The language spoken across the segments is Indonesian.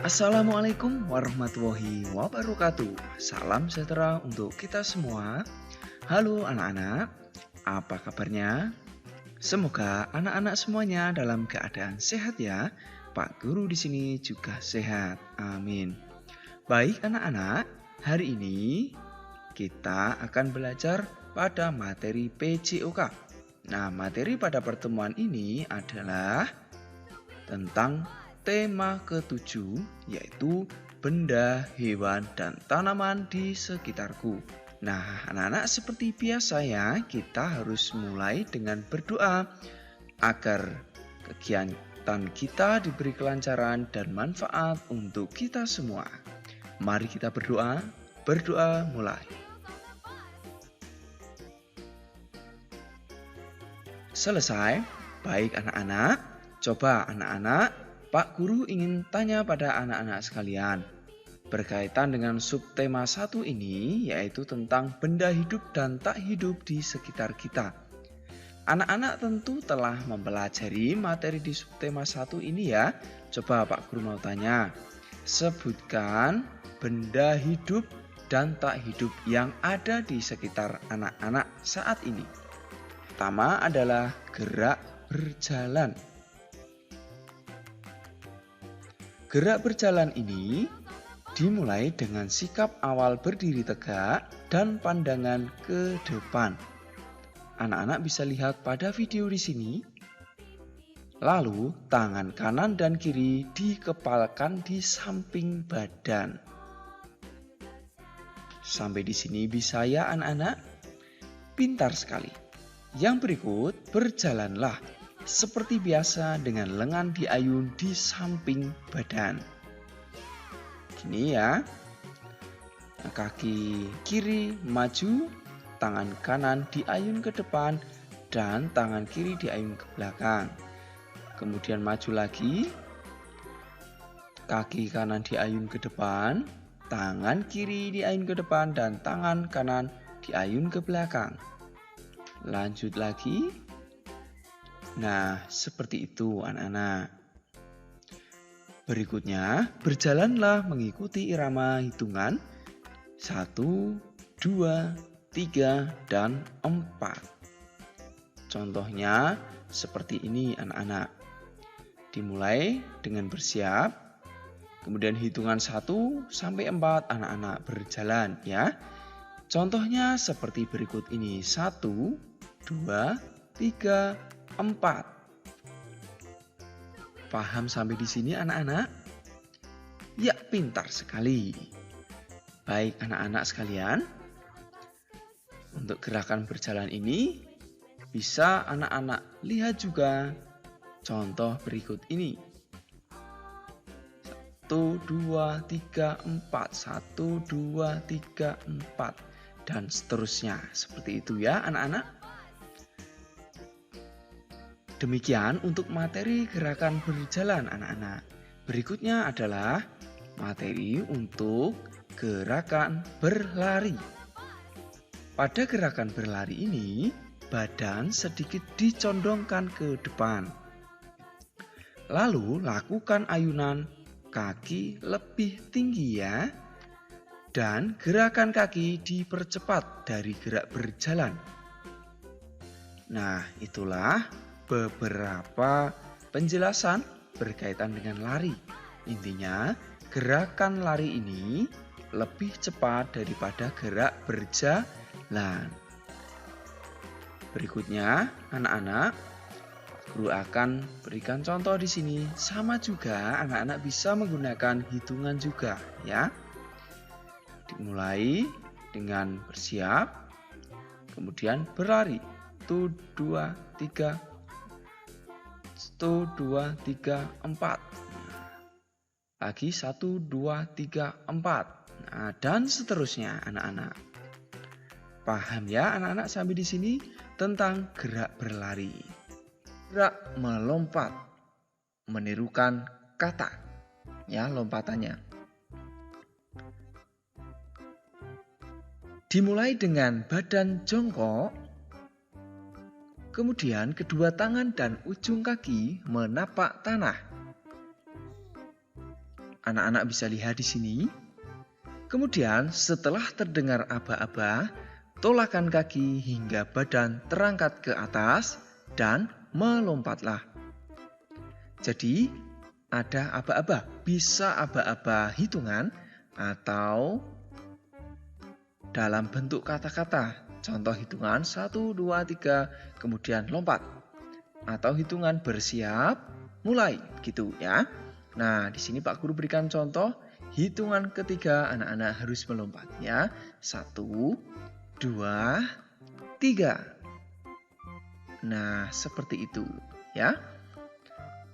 Assalamualaikum warahmatullahi wabarakatuh. Salam sejahtera untuk kita semua. Halo anak-anak, apa kabarnya? Semoga anak-anak semuanya dalam keadaan sehat ya. Pak Guru di sini juga sehat. Amin. Baik anak-anak, hari ini kita akan belajar pada materi PJOK. Nah, materi pada pertemuan ini adalah tentang tema ke-7, yaitu benda, hewan, dan tanaman di sekitarku. Nah, anak-anak seperti biasa ya, kita harus mulai dengan berdoa agar kegiatan kita diberi kelancaran dan manfaat untuk kita semua. Mari kita berdoa. Berdoa mulai. Selesai? Baik anak-anak, coba anak-anak, Pak Guru ingin tanya pada anak-anak sekalian. Berkaitan dengan subtema 1 ini, yaitu tentang benda hidup dan tak hidup di sekitar kita. Anak-anak tentu telah mempelajari materi di subtema 1 ini ya. Coba Pak Guru mau tanya, sebutkan benda hidup dan tak hidup yang ada di sekitar anak-anak saat ini. Pertama adalah gerak berjalan. Gerak berjalan ini dimulai dengan sikap awal berdiri tegak dan pandangan ke depan. Anak-anak bisa lihat pada video di sini. Lalu, tangan kanan dan kiri dikepalkan di samping badan. Sampai di sini bisa ya anak-anak? Pintar sekali. Yang berikut, berjalanlah seperti biasa dengan lengan diayun di samping badan. Gini ya. Kaki kiri maju, tangan kanan diayun ke depan dan tangan kiri diayun ke belakang. Kemudian maju lagi. Kaki kanan diayun ke depan, tangan kiri diayun ke depan dan tangan kanan diayun ke belakang. Lanjut lagi. Nah, seperti itu anak-anak. Berikutnya, berjalanlah mengikuti irama hitungan 1, 2, 3, dan 4. Contohnya seperti ini anak-anak. Dimulai dengan bersiap, kemudian hitungan 1 sampai 4 anak-anak berjalan ya. Contohnya seperti berikut ini. 1, 2, 3, 4. Paham sampai di sini anak-anak? Ya, pintar sekali. Baik anak-anak sekalian, untuk gerakan berjalan ini bisa anak-anak lihat juga contoh berikut ini. 1, 2, 3, 4. 1, 2, 3, 4. Dan seterusnya. Seperti itu ya anak-anak. Demikian untuk materi gerakan berjalan anak-anak. Berikutnya adalah materi untuk gerakan berlari. Pada gerakan berlari ini, badan sedikit dicondongkan ke depan. Lalu lakukan ayunan kaki lebih tinggi ya. Dan gerakan kaki dipercepat dari gerak berjalan. Nah, itulah beberapa penjelasan berkaitan dengan lari. Intinya, gerakan lari ini lebih cepat daripada gerak berjalan. Berikutnya, anak-anak, Guru akan berikan contoh di sini. Sama juga, anak-anak bisa menggunakan hitungan juga, ya. Dimulai dengan bersiap, kemudian berlari. 1, 2, 3, 1, 2, 3, 4. Lagi 1, 2, 3, 4. Nah, dan seterusnya anak-anak. Paham ya anak-anak sampai di sini tentang gerak berlari. Gerak melompat, menirukan kata. Ya, lompatannya. Dimulai dengan badan jongkok, Kemudian kedua tangan dan ujung kaki menapak tanah. Anak-anak bisa lihat di sini. Kemudian setelah terdengar aba-aba, tolakkan kaki hingga badan terangkat ke atas dan melompatlah. Jadi ada aba-aba, bisa aba-aba hitungan atau dalam bentuk kata-kata. Contoh hitungan 1, 2, 3, kemudian lompat. Atau hitungan bersiap, mulai, gitu ya. Nah, di sini Pak Guru berikan contoh hitungan ketiga anak-anak harus melompat ya. 1, 2, 3. Nah, seperti itu ya.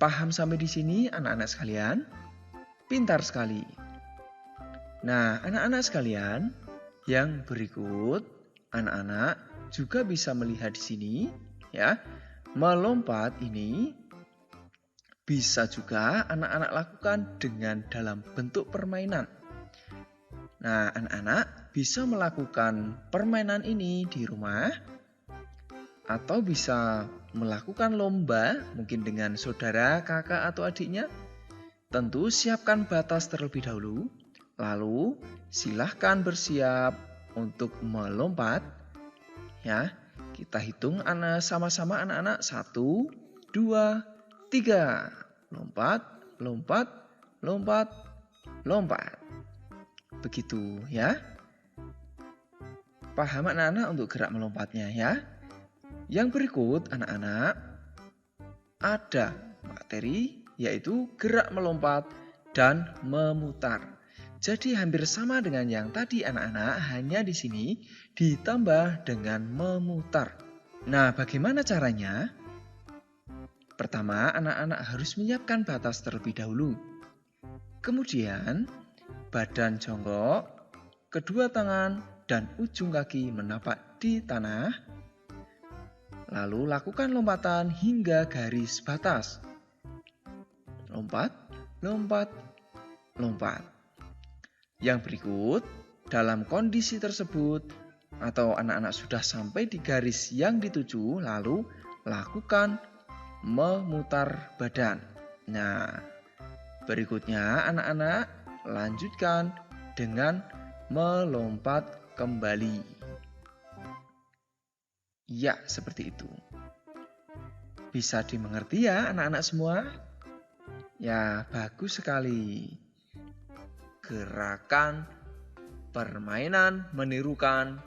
Paham sampai di sini anak-anak sekalian? Pintar sekali. Nah, anak-anak sekalian, yang berikut anak-anak juga bisa melihat di sini ya. Melompat ini bisa juga anak-anak lakukan dengan dalam bentuk permainan. Nah, anak-anak bisa melakukan permainan ini di rumah atau bisa melakukan lomba mungkin dengan saudara, kakak atau adiknya. Tentu siapkan batas terlebih dahulu. Lalu silahkan bersiap untuk melompat. Ya, kita hitung sama-sama anak-anak. 1, 2, 3. Lompat, lompat, lompat, lompat. Begitu ya. Paham anak-anak untuk gerak melompatnya ya. Yang berikut anak-anak ada materi yaitu gerak melompat dan memutar. Jadi hampir sama dengan yang tadi anak-anak, hanya di sini ditambah dengan memutar. Nah, bagaimana caranya? Pertama, anak-anak harus menyiapkan batas terlebih dahulu. Kemudian, badan jongkok, kedua tangan dan ujung kaki menapak di tanah. Lalu lakukan lompatan hingga garis batas. Lompat, lompat, lompat. Yang berikut, dalam kondisi tersebut atau anak-anak sudah sampai di garis yang dituju, lalu lakukan memutar badan. Nah, berikutnya anak-anak lanjutkan dengan melompat kembali. Ya, seperti itu. Bisa dimengerti ya anak-anak semua? Ya, bagus sekali. Gerakan permainan menirukan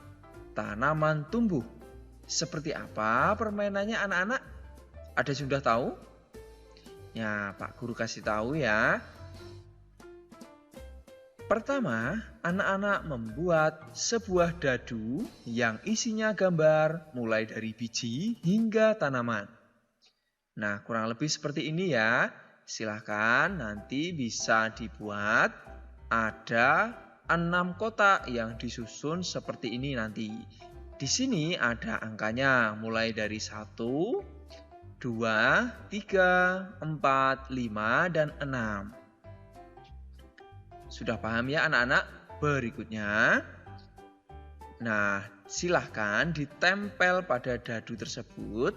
tanaman tumbuh. Seperti apa permainannya anak-anak? Ada sudah tahu? Ya, Pak Guru kasih tahu ya. Pertama, anak-anak membuat sebuah dadu yang isinya gambar mulai dari biji hingga tanaman. Nah, kurang lebih seperti ini ya. Silahkan nanti bisa dibuat. Ada 6 kotak yang disusun seperti ini nanti. Di sini ada angkanya mulai dari 1, 2, 3, 4, 5, dan 6. Sudah paham ya anak-anak? Berikutnya. Nah, silahkan ditempel pada dadu tersebut.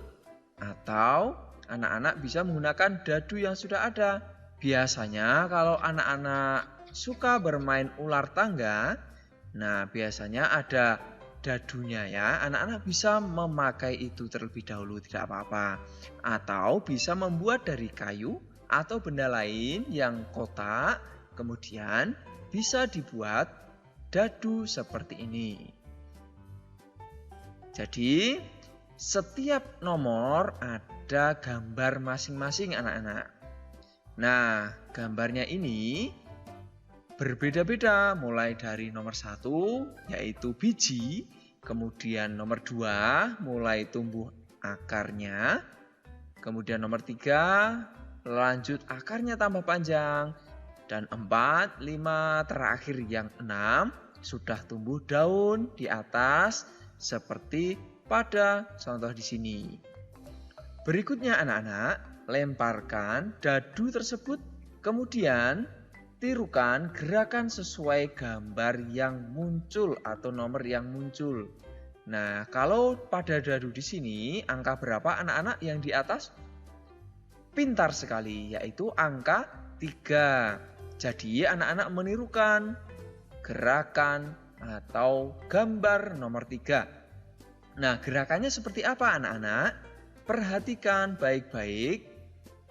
Atau anak-anak bisa menggunakan dadu yang sudah ada. Biasanya kalau anak-anak suka bermain ular tangga, nah biasanya ada dadunya ya. Anak-anak bisa memakai itu terlebih dahulu, tidak apa-apa. Atau bisa membuat dari kayu atau benda lain yang kotak, kemudian bisa dibuat dadu seperti ini. Jadi setiap nomor ada gambar masing-masing anak-anak. Nah, gambarnya ini berbeda-beda, mulai dari nomor 1 yaitu biji, kemudian nomor 2 mulai tumbuh akarnya, kemudian nomor 3 lanjut akarnya tambah panjang, dan 4, 5, terakhir yang 6 sudah tumbuh daun di atas seperti pada contoh di sini. Berikutnya anak-anak, lemparkan dadu tersebut, kemudian tirukan gerakan sesuai gambar yang muncul atau nomor yang muncul. Nah, kalau pada dadu di sini, angka berapa anak-anak yang di atas? Pintar sekali, yaitu angka 3. Jadi anak-anak menirukan gerakan atau gambar nomor 3. Nah, gerakannya seperti apa anak-anak? Perhatikan baik-baik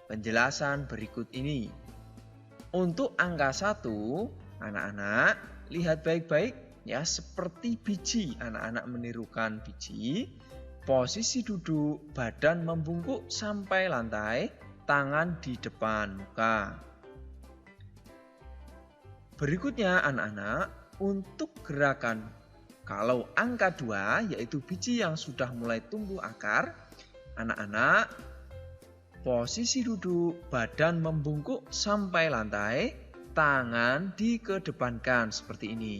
penjelasan berikut ini. Untuk angka 1, anak-anak lihat baik-baik ya, seperti biji. Anak-anak menirukan biji. Posisi duduk, badan membungkuk sampai lantai, tangan di depan muka. Berikutnya anak-anak, untuk gerakan kalau angka 2 yaitu biji yang sudah mulai tumbuh akar, anak-anak posisi duduk, badan membungkuk sampai lantai, tangan dikedepankan seperti ini.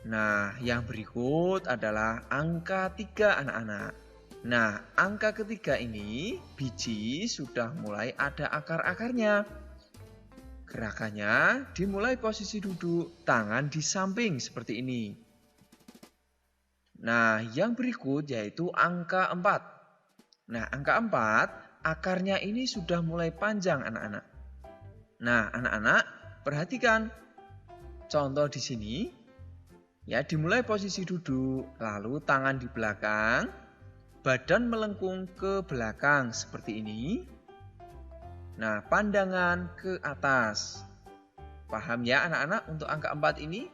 Nah, yang berikut adalah angka 3 anak-anak. Nah, angka ketiga ini biji sudah mulai ada akar-akarnya. Gerakannya dimulai posisi duduk, tangan di samping seperti ini. Nah, yang berikut yaitu angka 4. Nah, angka 4 akarnya ini sudah mulai panjang anak-anak. Nah, anak-anak perhatikan contoh di sini. Ya, dimulai posisi duduk, lalu tangan di belakang, badan melengkung ke belakang seperti ini. Nah, pandangan ke atas. Paham ya anak-anak untuk angka 4 ini?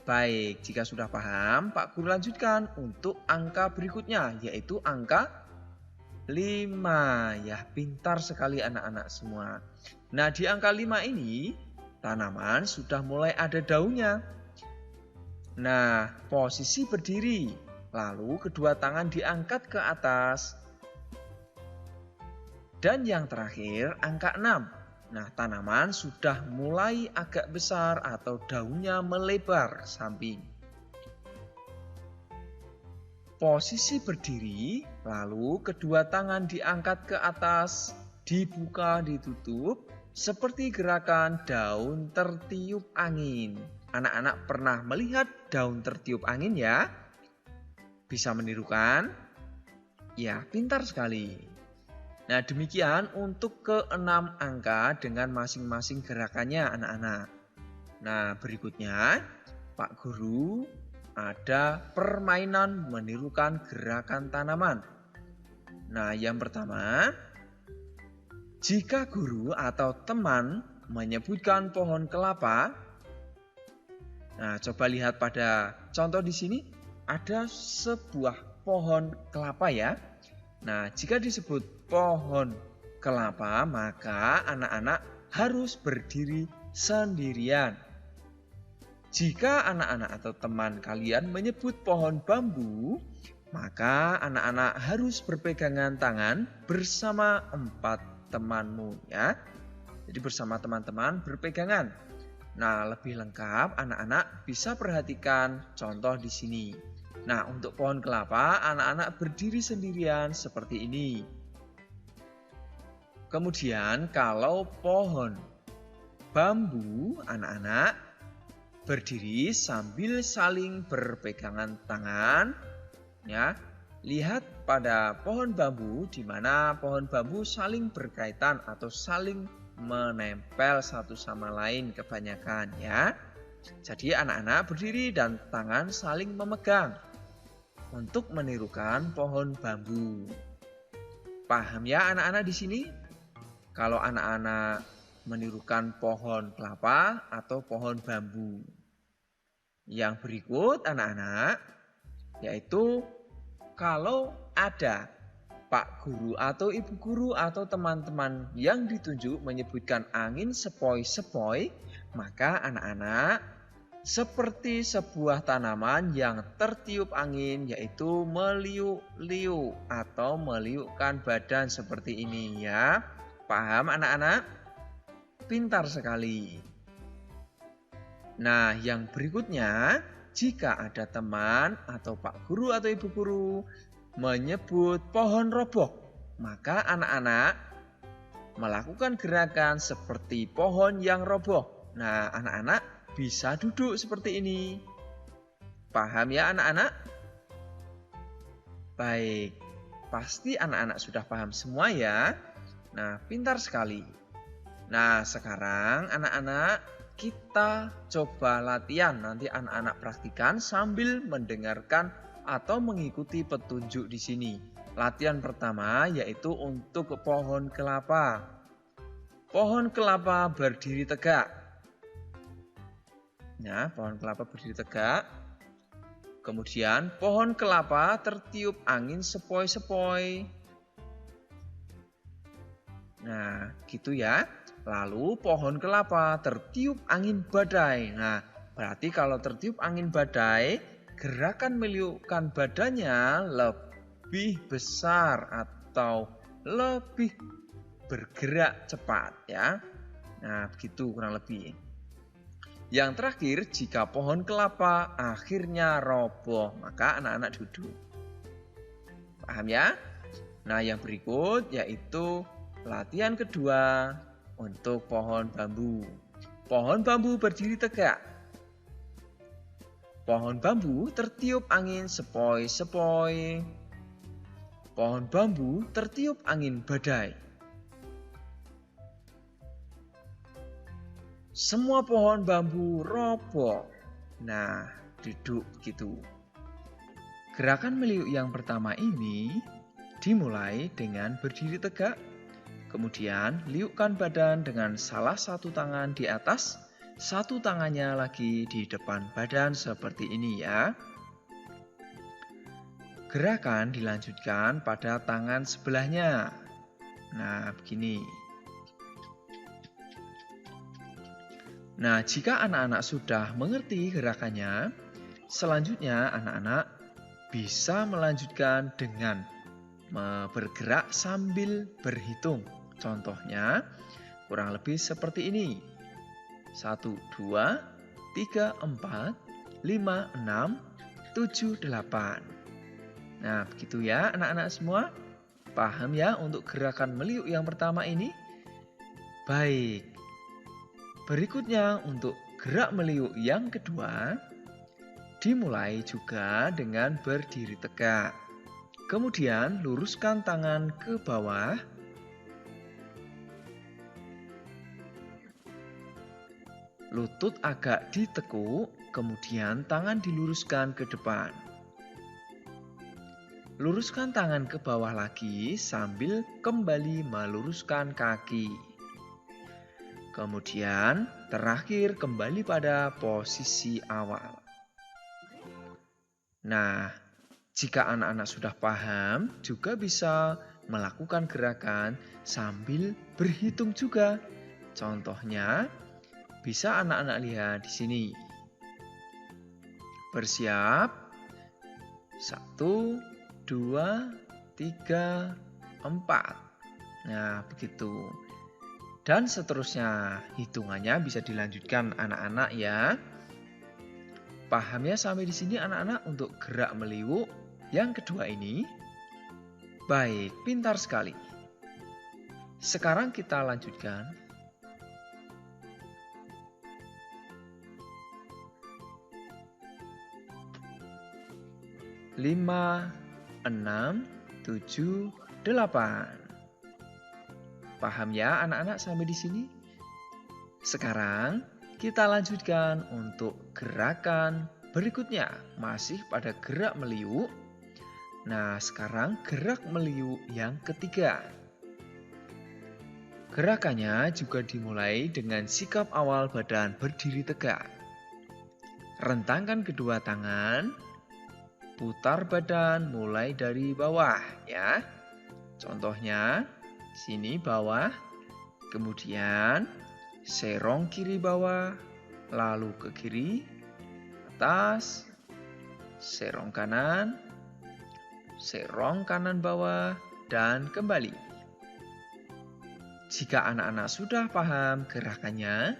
Baik, jika sudah paham, Pak Guru lanjutkan untuk angka berikutnya, yaitu angka 5. Ya, pintar sekali anak-anak semua. Nah, di angka 5 ini, tanaman sudah mulai ada daunnya. Nah, posisi berdiri, lalu kedua tangan diangkat ke atas. Dan yang terakhir, angka 6. Nah, tanaman sudah mulai agak besar atau daunnya melebar ke samping. Posisi berdiri, lalu kedua tangan diangkat ke atas, dibuka, ditutup, seperti gerakan daun tertiup angin. Anak-anak pernah melihat daun tertiup angin ya? Bisa menirukan? Ya, pintar sekali. Nah, demikian untuk ke-6 angka dengan masing-masing gerakannya anak-anak. Nah, berikutnya Pak Guru ada permainan menirukan gerakan tanaman. Nah, yang pertama, jika guru atau teman menyebutkan pohon kelapa, nah coba lihat pada contoh di sini ada sebuah pohon kelapa ya. Nah, jika disebut pohon kelapa, maka anak-anak harus berdiri sendirian. Jika anak-anak atau teman kalian menyebut pohon bambu, maka anak-anak harus berpegangan tangan bersama 4 temanmu ya. Jadi bersama teman-teman berpegangan. Nah, lebih lengkap anak-anak bisa perhatikan contoh di sini. Nah, untuk pohon kelapa, anak-anak berdiri sendirian seperti ini. Kemudian, kalau pohon bambu, anak-anak berdiri sambil saling berpegangan tangan. Ya, lihat pada pohon bambu, di mana pohon bambu saling berkaitan atau saling menempel satu sama lain kebanyakan ya. Jadi anak-anak berdiri dan tangan saling memegang untuk menirukan pohon bambu. Paham ya anak-anak di sini? Kalau anak-anak menirukan pohon kelapa atau pohon bambu. Yang berikut anak-anak, yaitu kalau ada Pak Guru atau Ibu Guru atau teman-teman yang ditunjuk menyebutkan angin sepoi-sepoi, maka anak-anak seperti sebuah tanaman yang tertiup angin, yaitu meliuk-liuk atau meliukkan badan seperti ini ya. Paham anak-anak? Pintar sekali. Nah, yang berikutnya, jika ada teman atau Pak Guru atau Ibu Guru menyebut pohon roboh, maka anak-anak melakukan gerakan seperti pohon yang roboh. Nah, anak-anak bisa duduk seperti ini. Paham ya anak-anak? Baik, pasti anak-anak sudah paham semua ya. Nah, pintar sekali. Nah, sekarang anak-anak kita coba latihan. Nanti anak-anak praktikan sambil mendengarkan atau mengikuti petunjuk di sini. Latihan pertama yaitu untuk pohon kelapa. Pohon kelapa berdiri tegak. Nah, pohon kelapa berdiri tegak. Kemudian pohon kelapa tertiup angin sepoi-sepoi. Nah, gitu ya. Lalu pohon kelapa tertiup angin badai. Nah, berarti kalau tertiup angin badai, gerakan meliukkan badannya lebih besar atau lebih bergerak cepat ya. Nah, begitu kurang lebih. Yang terakhir, jika pohon kelapa akhirnya roboh, maka anak-anak duduk. Paham ya? Nah, yang berikut yaitu latihan kedua untuk pohon bambu. Pohon bambu berdiri tegak. Pohon bambu tertiup angin sepoi-sepoi. Pohon bambu tertiup angin badai. Semua pohon bambu roboh. Nah, duduk gitu. Gerakan meliuk yang pertama ini dimulai dengan berdiri tegak. Kemudian liukkan badan dengan salah satu tangan di atas, satu tangannya lagi di depan badan seperti ini ya. Gerakan dilanjutkan pada tangan sebelahnya. Nah, begini. Nah, jika anak-anak sudah mengerti gerakannya, selanjutnya anak-anak bisa melanjutkan dengan bergerak sambil berhitung. Contohnya kurang lebih seperti ini. 1, 2, 3, 4, 5, 6, 7, 8. Nah, begitu ya anak-anak semua. Paham ya untuk gerakan meliuk yang pertama ini? Baik. Berikutnya untuk gerak meliuk yang kedua, dimulai juga dengan berdiri tegak. Kemudian luruskan tangan ke bawah. Lutut agak ditekuk, kemudian tangan diluruskan ke depan. Luruskan tangan ke bawah lagi sambil kembali meluruskan kaki. Kemudian terakhir kembali pada posisi awal. Nah, jika anak-anak sudah paham, juga bisa melakukan gerakan sambil berhitung juga. Contohnya, bisa anak-anak lihat di sini. Bersiap. 1, 2, 3, 4. Nah, begitu. Dan seterusnya, hitungannya bisa dilanjutkan anak-anak ya. Paham ya sampai di sini anak-anak untuk gerak meliuk yang kedua ini? Baik, pintar sekali. Sekarang kita lanjutkan. 5, 6, 7, 8. Paham ya anak-anak sampai di sini? Sekarang kita lanjutkan untuk gerakan berikutnya. Masih pada gerak meliuk. Nah, sekarang gerak meliuk yang ketiga. Gerakannya juga dimulai dengan sikap awal badan berdiri tegak. Rentangkan kedua tangan. Putar badan mulai dari bawah ya. Contohnya sini bawah, kemudian serong kiri bawah, lalu ke kiri, atas, serong kanan bawah, dan kembali. Jika anak-anak sudah paham gerakannya,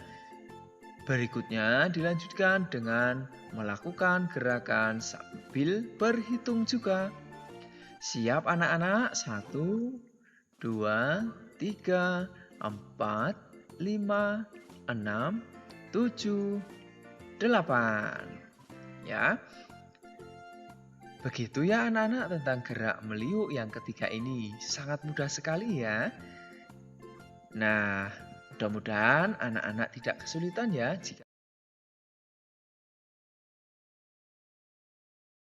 berikutnya dilanjutkan dengan melakukan gerakan sambil berhitung juga. Siap anak-anak? 1, 2, 3, 4, 5, 6, 7, 8. Ya. Begitu ya anak-anak tentang gerak meliuk yang ketiga ini. Sangat mudah sekali ya. Nah, mudah-mudahan anak-anak tidak kesulitan ya jika